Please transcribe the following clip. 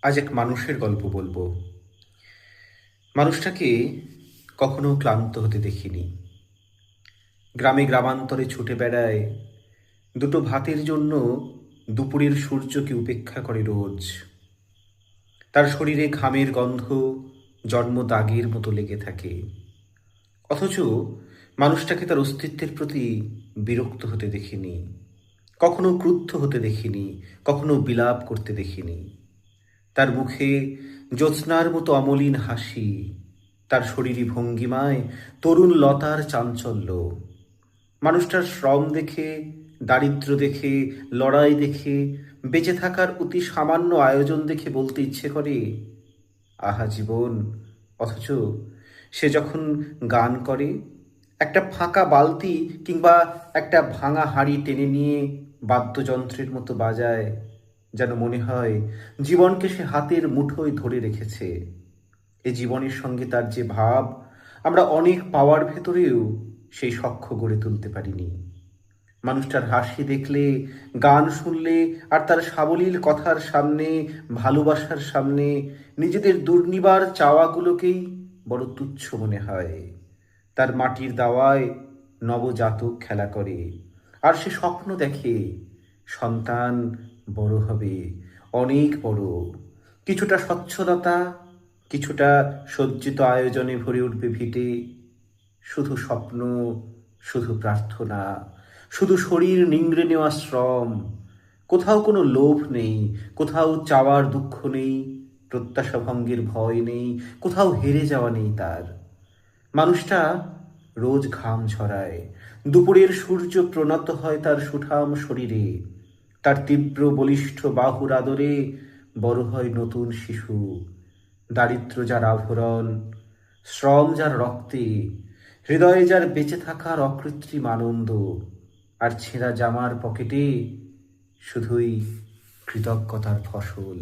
আজ এক মানুষের গল্প বলবো। মানুষটাকে কখনো ক্লান্ত হতে দেখিনি। গ্রামে গ্রামান্তরে ছুটে বেড়ায়, দুটো ভাতের জন্য দুপুরের সূর্যকে উপেক্ষা করে রোজ। তার শরীরে ঘামের গন্ধ জন্ম দাগের মতো লেগে থাকে। অথচ মানুষটাকে তার অস্তিত্বের প্রতি বিরক্ত হতে দেখিনি, কখনো ক্রুদ্ধ হতে দেখিনি, কখনো বিলাপ করতে দেখিনি। তার মুখে জ্যোৎস্নার মতো অমলিন হাসি, তার শরীরী ভঙ্গিমায় তরুণ লতার চাঞ্চল্য। মানুষটার শ্রম দেখে, দারিদ্র্য দেখে, লড়াই দেখে, বেঁচে থাকার অতি সামান্য আয়োজন দেখে বলতে ইচ্ছে করে, আহা জীবন। অথচ সে যখন গান করে, একটা ফাঁকা বালতি কিংবা একটা ভাঙা হাঁড়ি টেনে নিয়ে বাদ্যযন্ত্রের মতো বাজায়, যেন মনে হয় জীবনকে সে হাতের মুঠোয় ধরে রেখেছে। এ জীবনের সঙ্গে তার যে ভাব, আমরা অনেক পাওয়ার ভেতরেও সেই সখ্য গড়ে তুলতে পারিনি। মানুষটার হাসি দেখলে, গান শুনলে, আর তার সাবলীল কথার সামনে, ভালোবাসার সামনে নিজেদের দুর্নিবার চাওয়াগুলোকেই বড় তুচ্ছ মনে হয়। তার মাটির দাওয়ায় নবজাতক খেলা করে, আর সে স্বপ্ন দেখে সন্তান বড় হবে, অনেক বড়। কিছুটা স্বচ্ছলতা, কিছুটা সজ্জিত আয়োজনে ভরে উঠবে ভিটে। শুধু স্বপ্ন, শুধু প্রার্থনা, শুধু শরীর নিংড়ে নেওয়া শ্রম। কোথাও কোনো লোভ নেই, কোথাও চাওয়ার দুঃখ নেই, প্রত্যাশা ভঙ্গের ভয় নেই, কোথাও হেরে যাওয়া নেই তার। মানুষটা রোজ ঘাম ঝরায়, দুপুরের সূর্য প্রণত হয় তার সুঠাম শরীরে, তার তীব্র বলিষ্ঠ বাহুর আদরে বড় হয় নতুন শিশু। দারিদ্র্য যার আভরণ, শ্রম যার রক্তে, হৃদয়ে যার বেঁচে থাকার অকৃত্রিম আনন্দ, আর ছেঁড়া জামার পকেটে শুধুই কৃতজ্ঞতার ফসল।